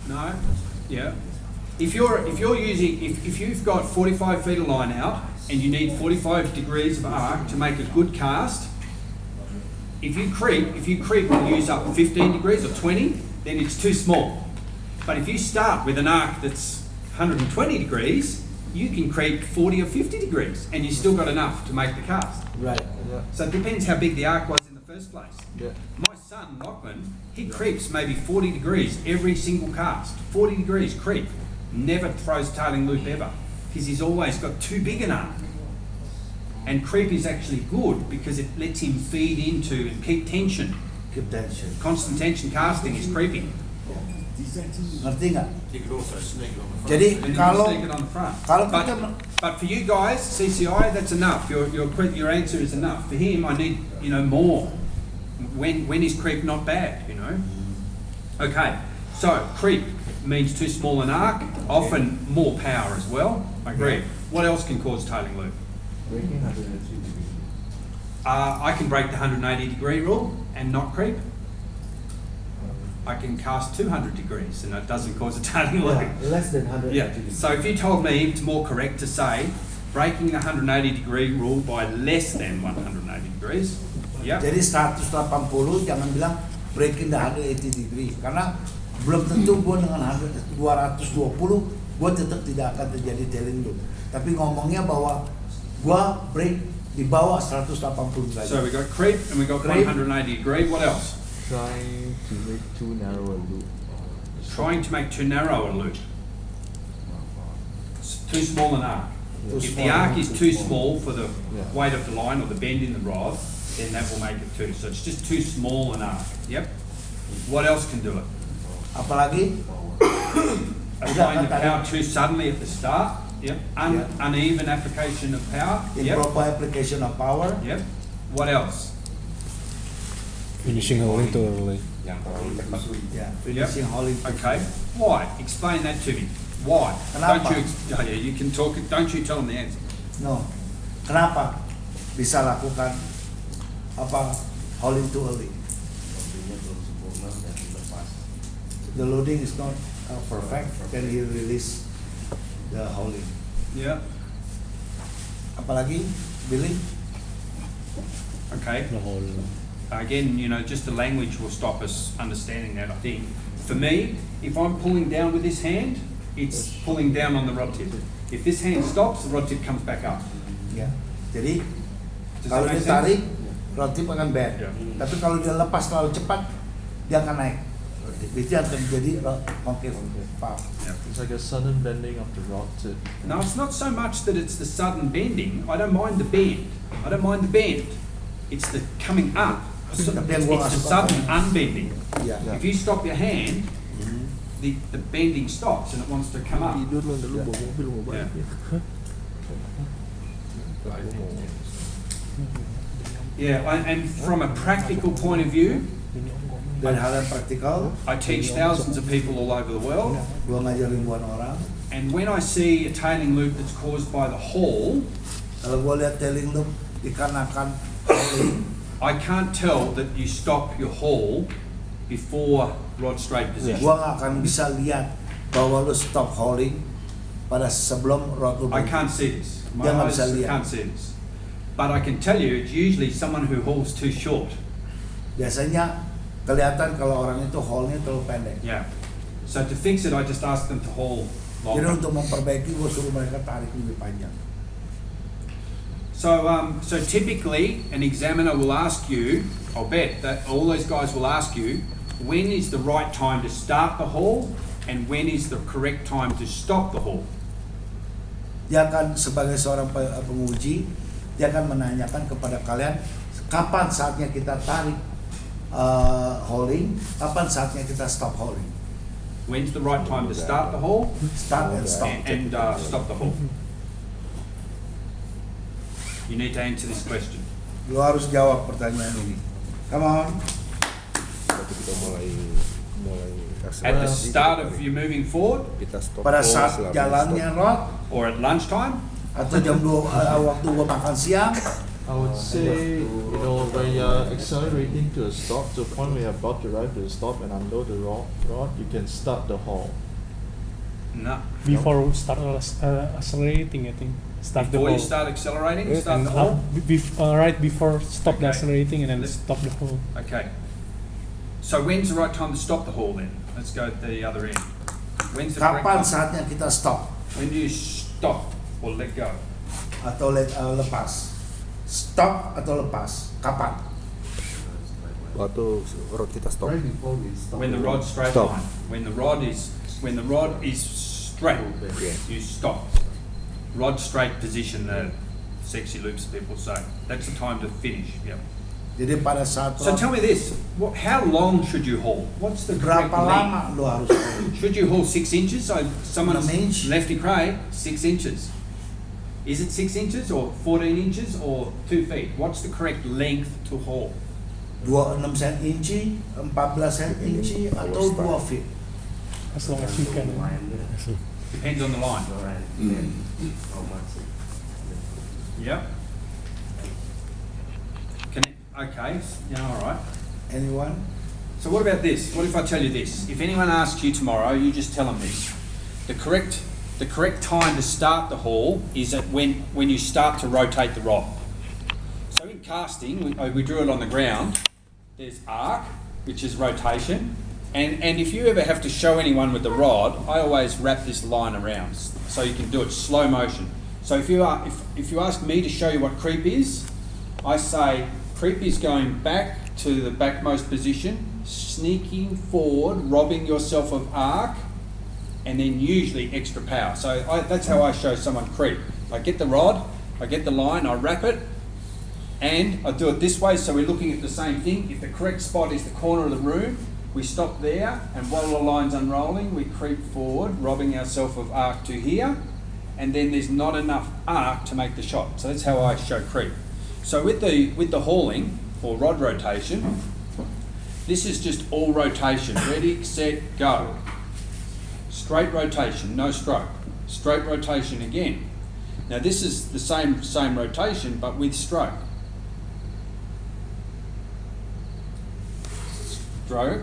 No. Yeah. If you've got 45 feet of line out and you need 45 degrees of arc to make a good cast, if you creep and use up 15 degrees or 20, then it's too small. But if you start with an arc that's 120 degrees, you can creep 40 or 50 degrees and you've still got enough to make the cast. Right. Yeah. So it depends how big the arc was in the first place. Yeah. My son, Lachlan, he creeps maybe 40 degrees every single cast. 40 degrees creep. Never throws tailing loop ever, because he's always got too big an arc. And creep is actually good because it lets him feed into and keep tension. Keep tension. Constant tension casting is creeping. Ngerti nggak? You could also sneak it on the front. Jadi And you kalau stick it on the front. kalau kita But for you guys, CCI, that's enough. Your answer is enough. For him, I need more. When is creep not bad? Okay, so creep means too small an arc. Often more power as well. I agree. What else can cause tailing loop? Breaking 180 degrees. I can break the 180 degree rule and not creep. I can cast 200 degrees and it doesn't cause a tailing loop. less than 180 Yeah. degrees. So if you told me it's more correct to say breaking the 180 degree rule by less than 180 degrees. Yeah. Jadi 180 jangan bilang breaking the 180 degree karena belum tentu gue dengan 220 gue tetap tidak akan terjadi tailing loop. Tapi ngomongnya bahwa gue break di bawah 180 derajat. So we got creep and we got Creep. 180 degree. What else? Trying to make too narrow a loop. Trying to make too narrow a loop. Too small an arc. Too If small the arc an is arc. too small for the Yeah. weight of the line or the bend in the rod, then that will make it too. So it's just too small an arc. Yep. What else can do it? Apalagi Applying the power too suddenly at the start. Yep. Uneven application of power. Yep. improper application of power. Yep. What else? Finishing holding too early. Yang terlalu cepat. Ya, finishing holding. Okay. Why? Explain that to me. Why? Kenapa? You can talk. Don't you tell them the answer. No. Kenapa bisa lakukan holding too early? Loadingnya belum sempurna dan dilepas. The loading is not perfect, then he release the holding. Yeah. Apalagi Billy? Okay. The whole. Again, just the language will stop us understanding that. I think. For me, if I'm pulling down with this hand, it's pulling down on the rod tip. If this hand stops, the rod tip comes back up. Ya. Jadi Does kalau that dia make sense? tarik, rod tip akan bend. Ya. Tapi kalau dia lepas terlalu cepat, dia akan naik. Itu yang terjadi concave valve. It's like a sudden bending of the rod tip. No, it's not so much that it's the sudden bending. I don't mind the bend. It's the coming up. It's Tapi yang gua nggak the suka sudden unbending. Ya. Yeah. If you stop your hand, the bending stops and it wants to come up. Tidur lo dulu bawa mobil mau balik. Yeah, and from a practical point of view, Dan hal yang praktikal, I teach thousands of people all over the world, gua ngajar ribuan orang. and when I see a tailing loop that's caused by the haul, Kalau gua lihat tailing loop dikarenakan hauling, I can't tell that you stop your haul before rod straight position. gua nggak akan bisa lihat bahwa lu stop hauling pada sebelum rod lu. I can't see this. My Dia nggak eyes bisa lihat. can't see this. But I can tell you, it's usually someone who hauls too short. Biasanya kelihatan kalau orang itu haulnya terlalu pendek. Yeah. So to fix it, I just ask them to haul Jadi longer. untuk memperbaiki, gua suruh mereka tarik lebih panjang. So typically, an examiner will ask you, I'll bet that all those guys will ask you, when is the right time to start the haul and when is the correct time to stop the haul? Dia akan sebagai seorang penguji, dia akan menanyakan kepada kalian kapan saatnya kita tarik hauling, kapan saatnya kita stop hauling. When's the right time to start the haul Start and stop. and stop the haul? You need to answer this question. Lu harus jawab pertanyaan ini. Come on. Waktu kita mulai At the start of you moving forward kita stop. Pada pause, saat lalu jalannya stop. rod or at lunchtime, atau jam 2 waktu gua makan siang, I would say, you know, when you're accelerating to a stop, to a point where you're about to arrive to a stop and unload the rod, you can start the haul. No. Before start accelerating, I think. Start Before the you whole. start accelerating, Yeah, start the Uh, haul. right before stop the Okay. accelerating and then Let's- stop the whole. Okay. So when's the right time to stop the haul then? Let's go at the other end. When's the correct Kapan time? saatnya kita stop When do you stop or let go? atau lepas? Stop atau lepas? Kapan? Waktu rod kita stop. Right before we stop. When the rod's straight Stop. line. When the rod is straight, Yeah. you stop. Rod straight position, the sexy loops people say. That's the time to finish. Yep. Jadi pada saat So tell me this: how long should you haul? What's the correct berapa length? lama lo harus haul? Should you haul 6 inches? So someone's 6 inch. lefty cray, 6 inches. Is it 6 inches or 14 inches or 2 feet? What's the correct length to haul? 26 inci, 14 inci atau 2 feet. As long as you can. Depends on the line. How much? Yep. Okay, yeah, all right. Anyone? So what about this? What if I tell you this? If anyone asks you tomorrow, you just tell them this. The correct time to start the haul is at when you start to rotate the rod. So in casting, we drew it on the ground. There's arc, which is rotation, and if you ever have to show anyone with the rod, I always wrap this line around so you can do it slow motion. So if you ask me to show you what creep is, I say creep is going back to the backmost position, sneaking forward, robbing yourself of arc, and then usually extra power. So that's how I show someone creep. I get the rod, I get the line, I wrap it, and I do it this way so we're looking at the same thing. If the correct spot is the corner of the room, we stop there, and while the line's unrolling, we creep forward, robbing ourselves of arc to here, and then there's not enough arc to make the shot. So that's how I show creep. So with the hauling or rod rotation, this is just all rotation. Ready, set, go. Straight rotation, no stroke. Straight rotation again. Now this is the same rotation but with stroke. Stroke,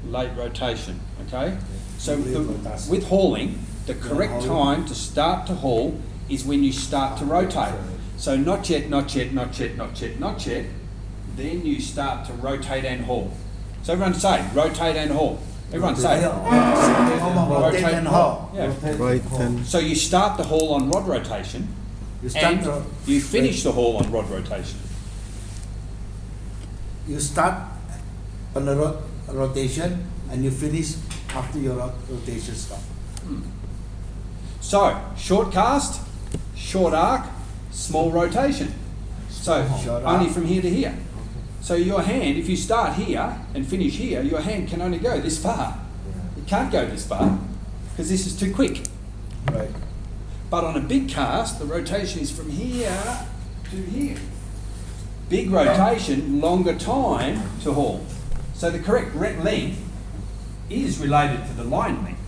late rotation, okay? So with hauling, the correct time to start to haul is when you start to rotate. So not yet, not yet, not yet, not yet, not yet. Then you start to rotate and haul. So everyone say, rotate and haul. Everyone say. Ayo, ngomong rotate and haul. Yeah. Right and So you start the haul on rod rotation You start and the- you finish the haul on rod rotation. You start on the rotation and you finish after your rotation stop. So short cast, short arc, small rotation. So Short only arc. from here to here. So your hand, if you start here and finish here, your hand can only go this far. It can't go this far because this is too quick. Right. But on a big cast, the rotation is from here to here. Big rotation, longer time to haul. So the correct length is related to the line length.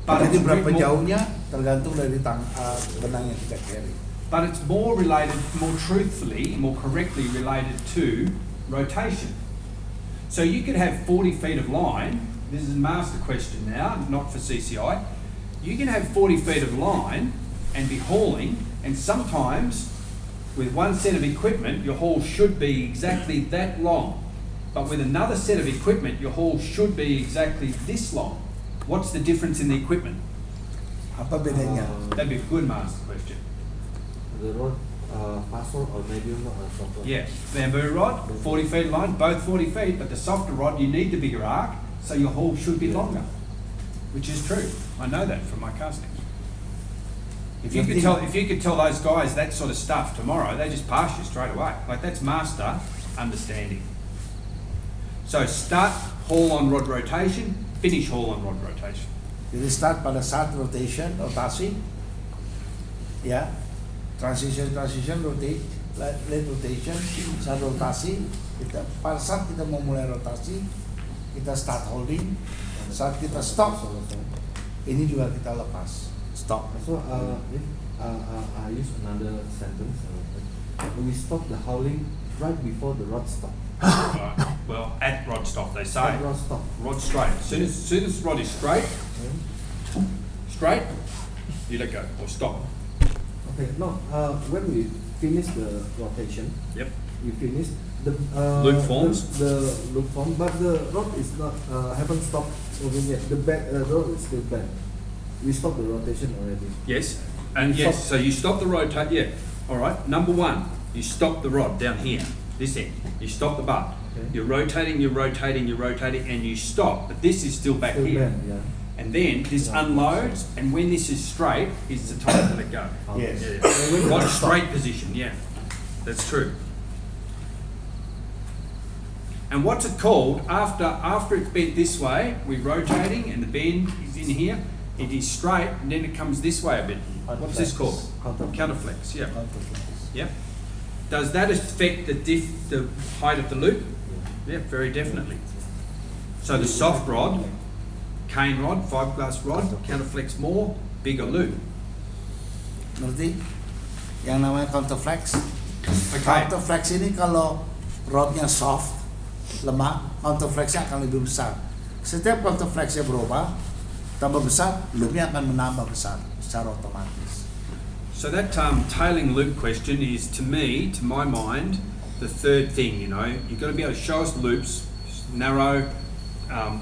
But Jadi it's, berapa more, jauhnya tergantung dari benang yang kita carry. but it's more related, more truthfully, more correctly related to rotation. So you could have 40 feet of line. This is a master question now, not for CCI. You can have 40 feet of line and be hauling, and sometimes with one set of equipment, your haul should be exactly that long. But with another set of equipment, your haul should be exactly this long. What's the difference in the equipment? Apa bedanya? That'd be a good master question. The rod, faster or medium or softer? Yeah, bamboo rod, 40 feet line, both 40 feet, but the softer rod, you need the bigger arc, so your haul should be longer, which is true. I know that from my casting. If you could tell those guys that sort of stuff tomorrow, they just pass you straight away. Like that's master understanding. So start haul on rod rotation, finish haul on rod rotation. Jadi start pada saat rotation, rotasi, ya, transition, rotate, late rotation, saat rotasi, pada saat kita mau mulai rotasi, kita start holding, saat kita stop, ini juga kita lepas, stop. So if I use another sentence, we stop the howling right before the rod stop. Right. Well, at rod stop, they say. Rod stop. Rod straight. Soon as rod is straight, you let go or stop. Okay, no, when we finish the rotation, Yep. you finish the Loop forms? The loop form, but the rod is not haven't stopped moving yet. The rod is still bent. We stop the rotation already. Yes. And You yes, stop- so you stop the rotate. Yeah. All right. Number one, you stop the rod down here, this end. You stop the bar. Okay. You're rotating, and you stop. But this is still back Still here. bent, yeah. And then this Yeah. unloads, and when this is straight, is the time to let go. Yes. Yeah. Rod straight position. Yeah. That's true. And what's it called? After it's bent this way, we're rotating, and the bend is in here. It is straight, and then it comes this way a bit. What's this called? Counterflex. Yeah. Yep. Does that affect the height of the loop? Yeah, very definitely. So the soft rod, cane rod, fiberglass rod, counterflex more, bigger loop. Ngerti? Yang namanya counterflex. Okay. Counterflex ini kalau rodnya soft, lemah, counterflexnya akan lebih besar. Setiap counterflexnya berubah, tambah besar, loopnya akan menambah besar secara otomatis. So that tailing loop question is, to me, to my mind, the third thing. You know, you've got to be able to show us loops, narrow,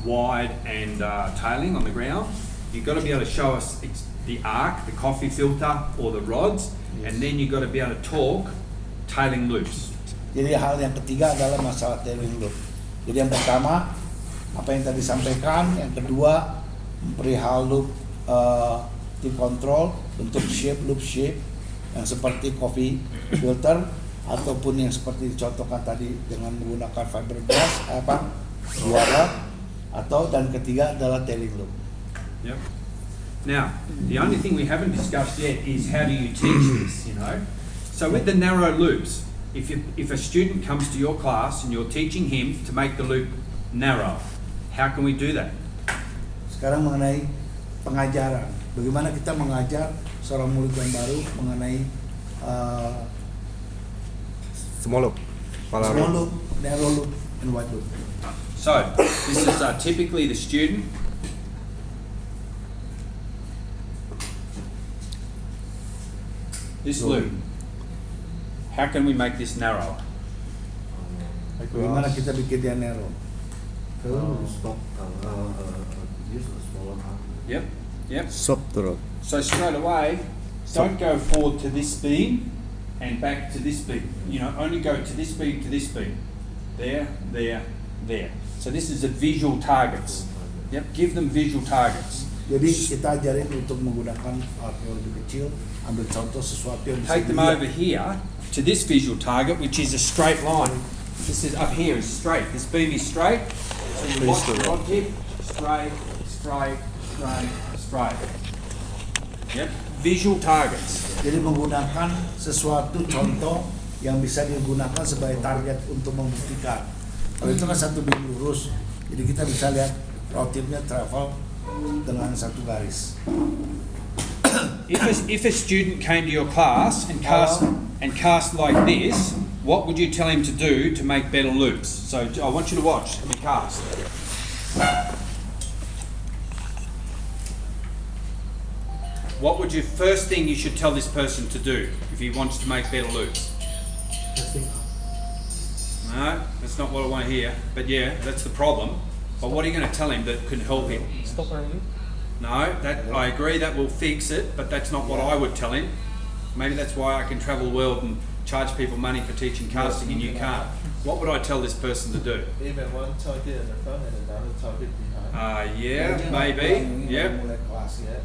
wide, and tailing on the ground. You've got to be able to show us the arc, the coffee filter, or the rods, and then you've got to be able to talk tailing loops. Jadi hal yang ketiga adalah masalah tailing loop. Jadi yang pertama, apa yang tadi sampaikan, yang kedua, perihal loop tip control untuk loop shape yang seperti coffee filter ataupun yang seperti dicontohkan tadi dengan menggunakan fiberglass suara, atau dan ketiga adalah tailing loop. Yep. Now, the only thing we haven't discussed yet is how do you teach this, you know? So with the narrow loops, if a student comes to your class and you're teaching him to make the loop narrow, how can we do that? Sekarang mengenai pengajaran, bagaimana kita mengajar seorang murid yang baru mengenai Small loop. Pala small loop. loop, narrow loop, and wide loop. So, this is typically the student. This loop. How can we make this narrow? Bagaimana kita bikin dia narrow? We stop. Use a smaller arm. Yep, yep. Soft rod. So straight away, don't go forward to this beam and back to this beam. You know, only go to this beam to this beam. There, there, there. So this is a visual targets. Yep, give them visual targets. Jadi kita ajarin untuk menggunakan alat yang lebih kecil, ambil contoh sesuatu yang bisa Take them dilihat. over here to this visual target, which is a straight line. This is up here is straight. This beam is straight. So you watch the rod tip, straight, straight, straight, straight. Yep, visual targets. Jadi menggunakan sesuatu contoh yang bisa digunakan sebagai target untuk membuktikan. Kalau itu kan satu beam lurus, jadi kita bisa lihat rotipnya travel dengan satu garis. If a student came to your class and cast like this, what would you tell him to do to make better loops? So I want you to watch. Let me cast. What would you first thing you should tell this person to do if he wants to make better loops? Testing up. No, that's not what I want to hear. But yeah, that's the problem. But what are you going to tell him that could help him? Stop early. No, that I agree that will fix it, but that's not what I would tell him. Maybe that's why I can travel the world and charge people money for teaching casting and you can't. What would I tell this person to do? Even one target in the front and another target behind. Yeah, maybe. Yep. Mulai kelas ya.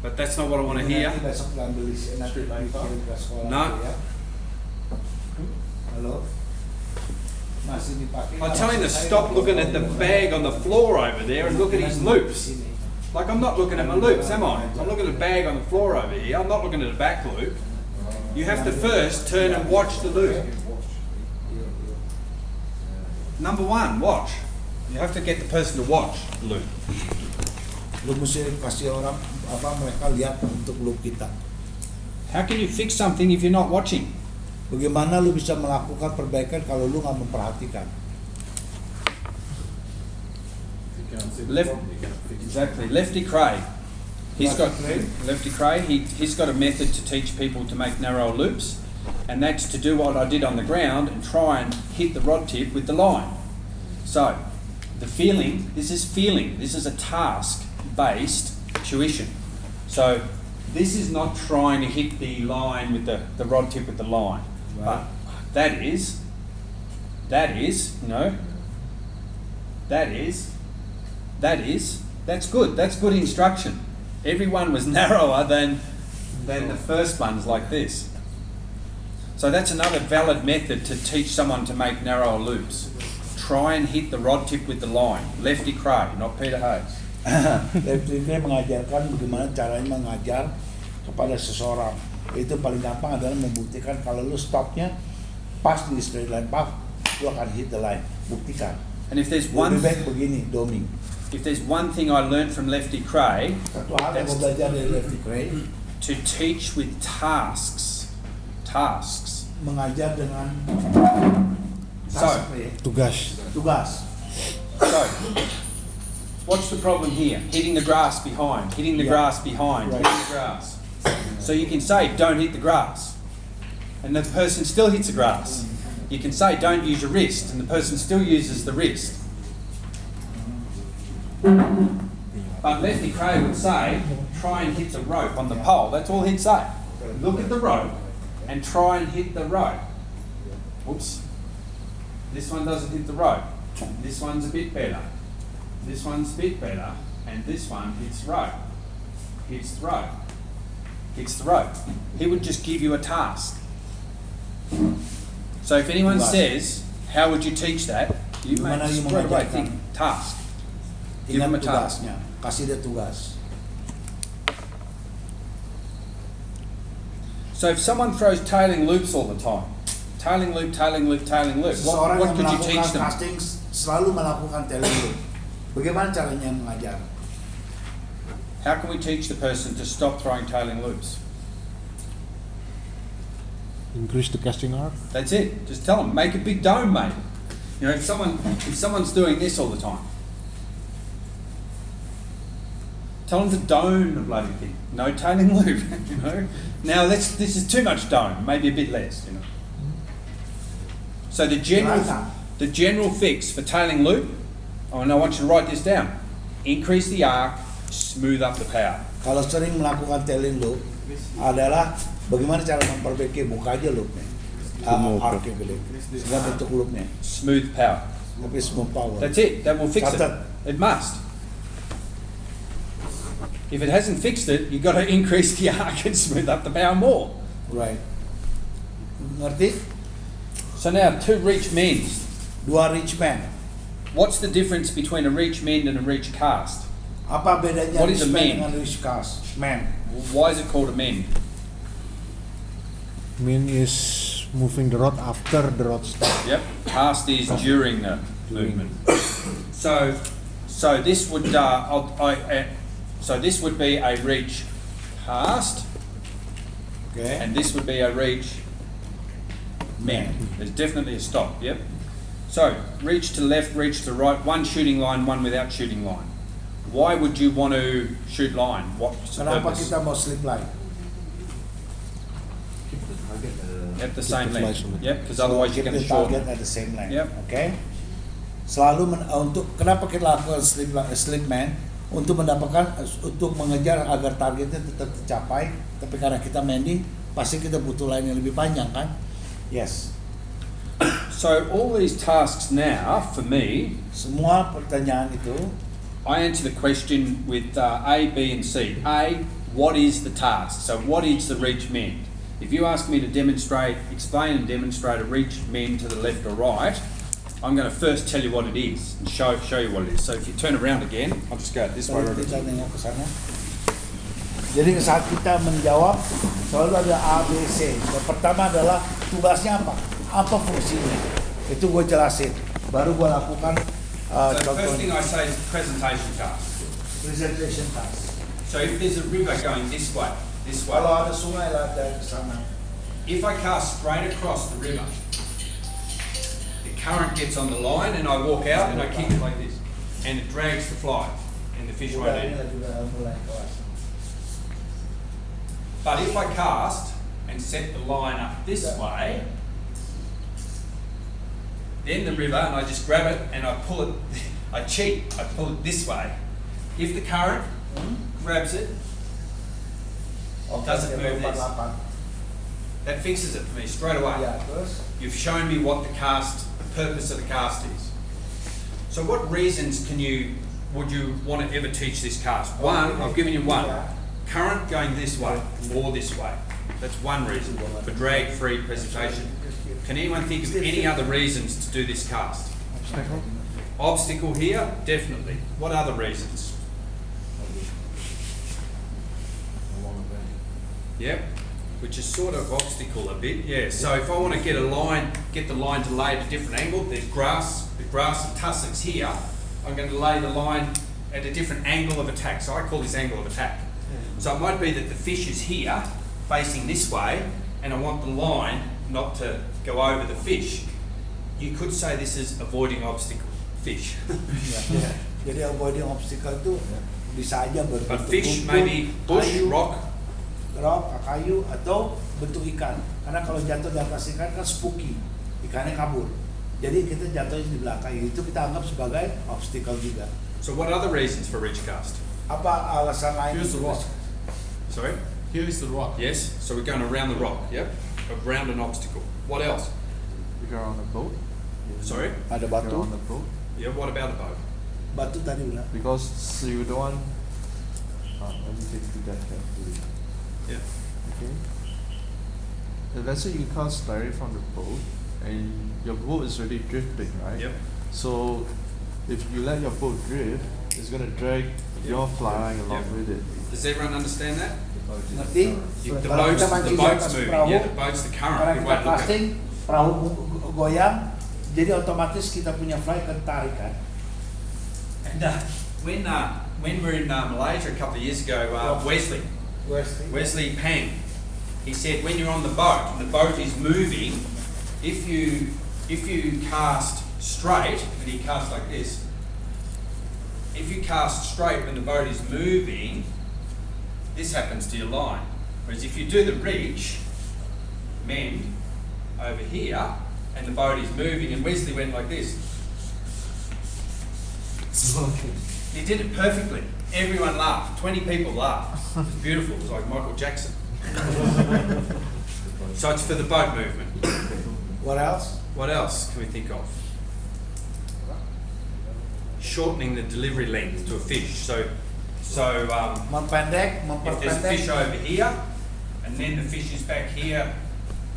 But that's not what I want to hear. Nanti besok diambil di sini, nanti dikirim ke sekolah. No. Ya. Halo. Masih dipakai. I tell him to stop looking at the bag on the floor over there and look at his loops. Like I'm not looking at my loops, am I? I'm looking at a bag on the floor over here. I'm not looking at a back loop. You have to first turn and watch the loop. Number one, watch. You have to get the person to watch the loop. Lu mesti kasih orang mereka lihat untuk loop kita. How can you fix something if you're not watching? Bagaimana lu bisa melakukan perbaikan kalau lu nggak memperhatikan? Left, exactly. Lefty Craig. He's got Lefty Craig. He's got a method to teach people to make narrow loops, and that's to do what I did on the ground and try and hit the rod tip with the line. So, the feeling. This is feeling. This is a task-based tuition. So, this is not trying to hit the line with the rod tip with the line, but that is, you know, that's good. That's good instruction. Everyone was narrower than the first ones like this. So that's another valid method to teach someone to make narrower loops. Try and hit the rod tip with the line. Lefty Craig, not Peter Hayes. Lefty Craig mengajarkan bagaimana caranya mengajar kepada seseorang. Itu paling gampang adalah membuktikan kalau lu stopnya pas di straight line path, lu akan hit the line. Buktikan. And if there's one, Lebih baik begini, doming. if there's one thing I learned from Lefty Craig, Satu hal yang gue belajar dari Lefty Craig, to teach with tasks. Tasks. mengajar dengan So, Tugas. tugas. so, what's the problem here? Hitting the grass behind, hitting the Yeah. grass behind, Right. hitting the grass. So you can say, don't hit the grass. And the person still hits the grass. You can say, don't use your wrist, and the person still uses the wrist. But Lefty Craig would say, try and hit the rope on the pole. That's all he'd say. Look at the rope and try and hit the rope. Whoops. This one doesn't hit the rope. This one's a bit better. This one's a bit better. And this one hits rope. Hits the rope. Hits the rope. He would just give you a task. So if anyone Right. says, how would you teach that? You Gimana make you straight away mengajarkan? think task. Give them a Ingat task. tugasnya, kasih dia tugas. So if someone throws tailing loops all the time, tailing loop, tailing loop, tailing loop, Seseorang what yang could you melakukan teach them? casting selalu melakukan tailing loop. Bagaimana caranya mengajar? How can we teach the person to stop throwing tailing loops? Increase the casting arc. That's it. Just tell them, make a big dome, mate. You know, if someone's doing this all the time, tell them to dome the bloody thing. No tailing loop, you know. Now this is too much dome, maybe a bit less, you know. So the general fix for tailing loop, and I want you to write this down. Increase the arc, smooth up the power. Kalau sering melakukan tailing loop adalah bagaimana cara memperbaiki buka aja loopnya, arcnya gede, sehingga bentuk loopnya, Smooth power. tapi smooth power. That's it. That will fix it. Catat. It must. If it hasn't fixed it, you've got to increase the arc and smooth up the power more. Right. Ngerti? So now, two reach mends. Dua reach band. What's the difference between a reach mend and a reach cast? Apa bedanya What is reach a band mend? dengan reach cast? Man. Why is it called a mend? Mean is moving the rod after the rod stop. Yep. Cast is during the movement. So this would so this would be a reach cast, Okay. and this would be a reach mend. There's definitely a stop. Yep. So reach to left, reach to right. One shooting line, one without shooting line. Why would you want to shoot line? What's the Kenapa purpose? kita mau slip line? At the same Keep the length. flies on it. Yep. Because otherwise you're Keep going to the target shorten. at the same length. Yep. Okay. Selalu untuk kenapa kita lakukan slip man? Untuk mendapatkan, untuk mengejar agar targetnya tetap tercapai. Tapi karena kita mending, pasti kita butuh line yang lebih panjang kan? Yes. So all these tasks now, for me, Semua pertanyaan itu I answer the question with A, B, and C. A, what is the task? So what is the reach mend? If you ask me to explain and demonstrate a reach mend to the left or right, I'm going to first tell you what it is and show you what it is. So if you turn around again, I'll just go this way. Kalau kita nengok ke sana. Jadi saat kita menjawab selalu ada A, B, C. Yang pertama adalah tugasnya apa? Apa fungsinya? Itu gue jelasin. Baru gue lakukan So the first contoh thing I say is presentation task. presentation task. So if there's a river going this way, Kalau ada sungai lah dari ke sana. if I cast straight across the river, the current gets on the line and I walk out and I kick it like this. And it drags the fly and the fish won't Udah, eat ini it. sudah mulai kelas. But if I cast and set the line up this way, then the river, and I just grab it and I pull it, I cheat, I pull it this way. If the current grabs it, Oke, Doesn't dia move this. 48. that fixes it for me straight away. Ya, terus You've shown me what the purpose of the cast is. So what reasons would you want to ever teach this cast? One, I've given you one. Current going this way or this way. That's one reason for drag-free presentation. Can anyone think of any other reasons to do this cast? Obstacle? Obstacle here, definitely. What other reasons? Yep, which is sort of obstacle a bit, yeah. So if I want to get the line to lay at a different angle, there's grass and tussocks here, I'm going to lay the line at a different angle of attack. So I call this angle of attack. So it might be that the fish is here, facing this way, and I want the line not to go over the fish. You could say this is avoiding obstacle, fish. ya. Jadi avoiding obstacle itu bisa aja But berbentuk fish buntut, maybe bush, kayu, rock. kayu atau bentuk ikan. Karena kalau jatuh di atas ikan kan spooky, ikannya kabur. Jadi kita jatuhnya di belakang itu kita anggap sebagai obstacle juga. So what other reasons for ridge cast? Apa alasan lain? Here's the rock. Sorry? Here's the rock. Yes, so we're going around the rock, yep, around an obstacle. What else? If you're on a boat, Sorry? Ada if you're batu, on a boat, Yeah, what about a boat? batu tadi udah. because you don't want. Let me take you that carefully. Yeah. Okay. Let's say you cast directly from the boat, and your boat is already drifting, right? Yep. So, if you let your boat drift, it's gonna drag your fly along Yep. with it. Does everyone understand that? Ngerti? The Kalau boat's, kita the mancing di boat's atas moving, perahu, yeah, the boat's the karena current, we kita won't look at casting, perahu goyang, jadi otomatis kita punya fly ketarik kan. And when we were in Malaysia a couple of years ago, Wesley Pang, he said when you're on the boat and the boat is moving, if you cast straight, and he cast like this, if you cast straight when the boat is moving, this happens to your line. Whereas if you do the reach, mend over here, and the boat is moving, and Wesley went like this. He did it perfectly. Everyone laughed. 20 people laughed. It was beautiful. It was like Michael Jackson. So it's for the boat movement. What else? What else can we think of? Shortening the delivery length to a fish. So Mempendek, if there's a fish memperpendek. over here, and then the fish is back here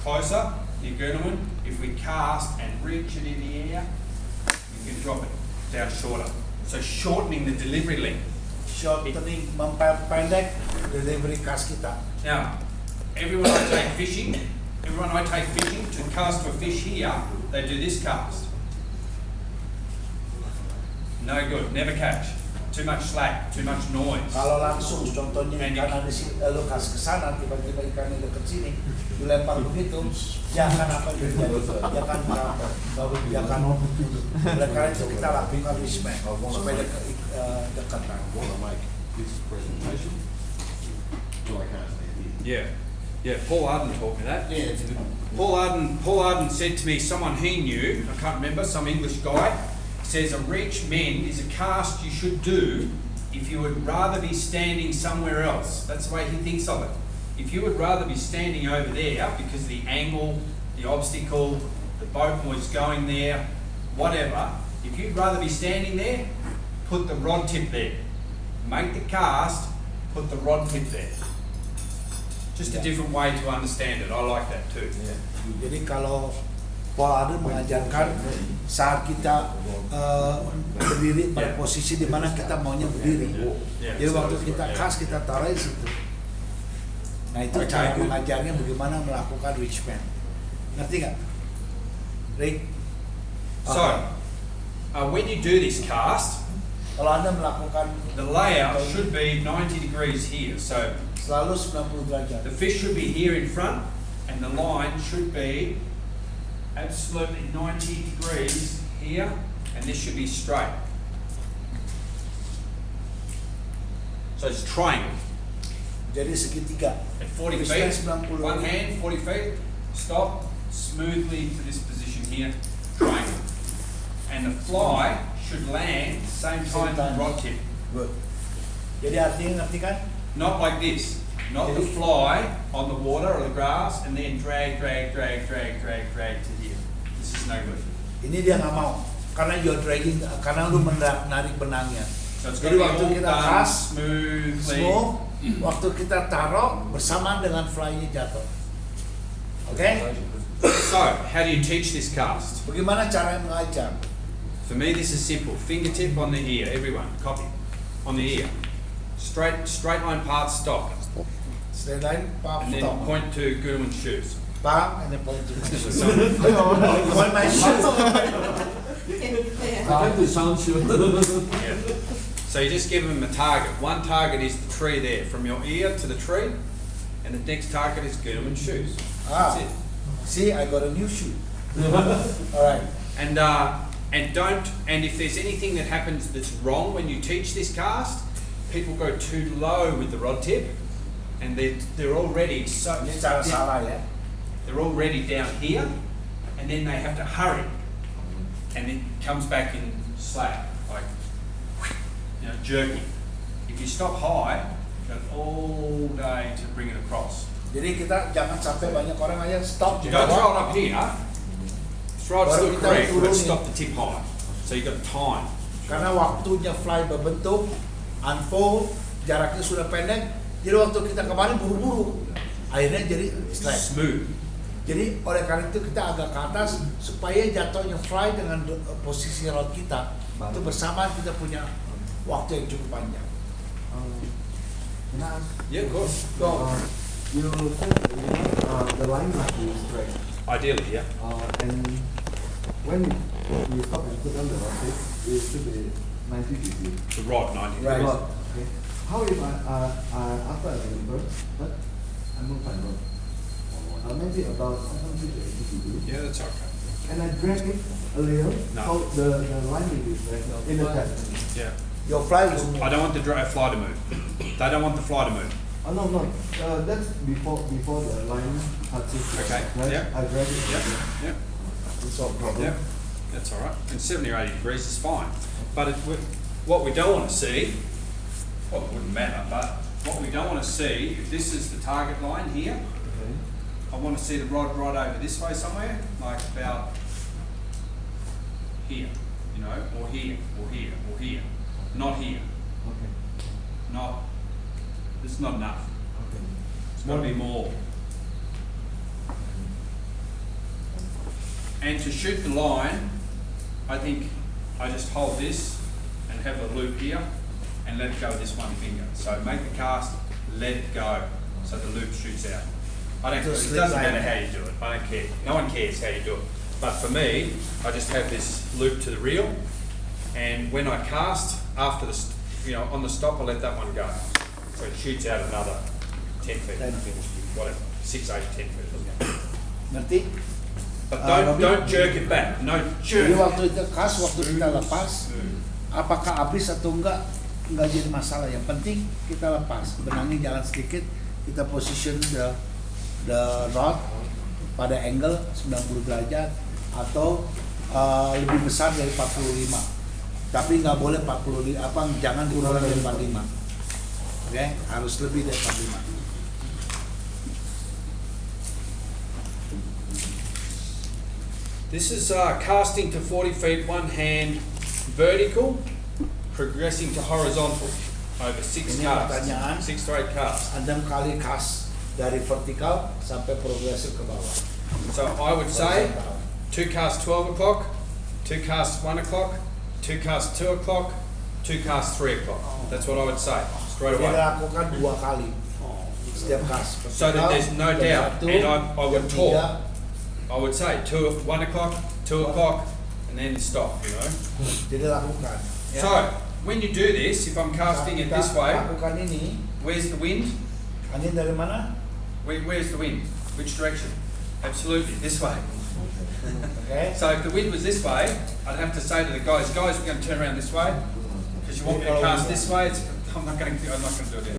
closer, near Gurneman, if we cast and reach it in the air, you can drop it down shorter. So shortening the delivery length. Shortening, memperpendek delivery cast kita. Now, everyone I take fishing to cast to a fish here, they do this cast. No good, never catch. Too much slack, too much noise. Kalau langsung, contohnya And ikan ada sini, lu kasih ke sana, tiba-tiba ikannya dekat sini, dilempar begitu, dia akan apa yang terjadi? Dia akan merapat, dia akan. Oleh karena itu kita lakukan respect supaya dekat. This presentation. Yeah, Paul Arden taught me that. Yeah, it's a good one. Paul Arden said to me, someone he knew, I can't remember, some English guy, says a reach mend is a cast you should do if you would rather be standing somewhere else. That's the way he thinks of it. If you would rather be standing over there because of the angle, the obstacle, the boat was going there, whatever, if you'd rather be standing there, put the rod tip there. Make the cast, put the rod tip there. Just a different way to understand it. I like that too. Jadi kalau Paul Arden mengajarkan saat kita berdiri pada posisi di mana kita maunya berdiri. Jadi waktu kita cast kita taruh di situ. Nah itu cara mengajarnya bagaimana melakukan reach bend. Ngerti nggak, Rick? So, when you do this cast, Kalau Anda melakukan the layout should be 90 degrees here. So selalu 90 derajat. the fish should be here in front and and the line should be absolutely 90 degrees here, and this should be straight. So it's triangle. Jadi segitiga. At 40 Distance feet, 90. one hand, 40 feet, stop, smoothly to this position here, triangle. And the fly should land same time as the rod tip. Good. Jadi artinya ngerti kan? Not like this. Not the fly on the water or the grass and then drag to here. This is no good. Ini dia nggak mau. Karena you're dragging, karena lu menarik benangnya. So it's got Jadi to be waktu all kita done cast, smoothly. smooth, waktu kita taruh bersamaan dengan fly-nya jatuh. Oke? So, how do you teach this cast? Bagaimana cara mengajar? For me, this is simple. Fingertip on the ear. Everyone, copy. On the ear. Straight line path, stop. Straight line, palm, And then stop. point to Goodwin's shoes. Palm, and then point to my shoes. So, Point my shoes. Time to sound sure. yeah. So you just give them a target. One target is the tree there, from your ear to the tree, and the next target is Goodwin's shoes. Ah. That's it. See, I got a new shoe. All right. And if there's anything that happens that's wrong when you teach this cast, people go too low with the rod tip, and they're already so Ini cara salah ya. they're already down here, and then they have to hurry, and it comes back in slack, like jerking. If you stop high, you got all day to bring it across. Jadi kita jangan sampai banyak orang aja stop. You don't throw it up here. Throw it Baru still kita correct, but turunin. stop the tip high. So you got time. Karena waktunya fly berbentuk, unfold, jaraknya sudah pendek. Jadi waktu kita kemarin buru-buru, akhirnya jadi slack. Smooth. Jadi oleh karena itu kita agak ke atas supaya jatuhnya fly dengan posisi rod kita itu bersamaan, kita punya waktu yang cukup panjang. Can I ask? Yeah, of course. You said the line must be straight. Ideally, yeah. And when you stop and put on the rod tape, it should be 90 degrees. The rod, 90 Right. degrees. Rod, okay. How if after I deliver, but I move my rod? Maybe about 70 to 80 degrees. Yeah, that's okay. And I drag it a little, No. so the line will be straight in the tap. Yeah. Your fly will move. I don't want the fly to move. They don't want the fly to move. Oh no, that's before the line touches. Okay, Right? yeah. I drag it. Yep, yep, It's no problem. yep. That's all right. And 70 or 80 degrees is fine. But what we don't want to see, well, it wouldn't matter, but what we don't want to see, if this is the target line here, Okay. I want to see the rod right over this way somewhere, like about here, or here, or here, or here. Not here. Okay. Not, this is not enough. Okay. It's got to be more. And to shoot the line, I think I just hold this and have a loop here and let it go with this one finger. So make the cast, let it go, so the loop shoots out. It doesn't matter how you do it, I don't care. No one cares how you do it. But for me, I just have this loop to the reel, and when I cast, after on the stop, I let that one go. So it shoots out another 10 feet. 10 feet. Whatever, 6, 8, 10 feet. Ngerti? But Robbie? don't jerk it back. No jerk. Jadi waktu itu kas, waktu kita lepas, Smooth. apakah habis atau enggak jadi masalah. Yang penting kita lepas, benangnya jalan sedikit, kita position the rod pada angle 90 derajat atau lebih besar dari 45. Tapi nggak boleh 45, jangan kurang dari 45. Oke, harus lebih dari 45. This is casting to 40 feet, one hand vertical, progressing to horizontal over 6 Ini pertanyaan. casts, 6 to 8 casts. 6 kali kas dari vertikal sampai progresif ke bawah. So I would say Horizontal. 2 casts 12 o'clock, 2 casts 1 o'clock, 2 casts 2 o'clock, 2 casts 3 o'clock. That's what I would say straight Dia away. lakukan 2 kali setiap kas. So that there's no doubt. And I would talk. Tiga, I would say 1 o'clock, 2 o'clock, and then stop, jadi lakukan. Ya. So, when you do this, if I'm casting it Kita this way, lakukan ini, where's the wind? angin dari mana? Where's the wind? Which direction? Absolutely, this way. Okay? So if the wind was this way, I'd have to say to the guys, we're going to turn around this way because you want me to cast this way. I'm not going to do it.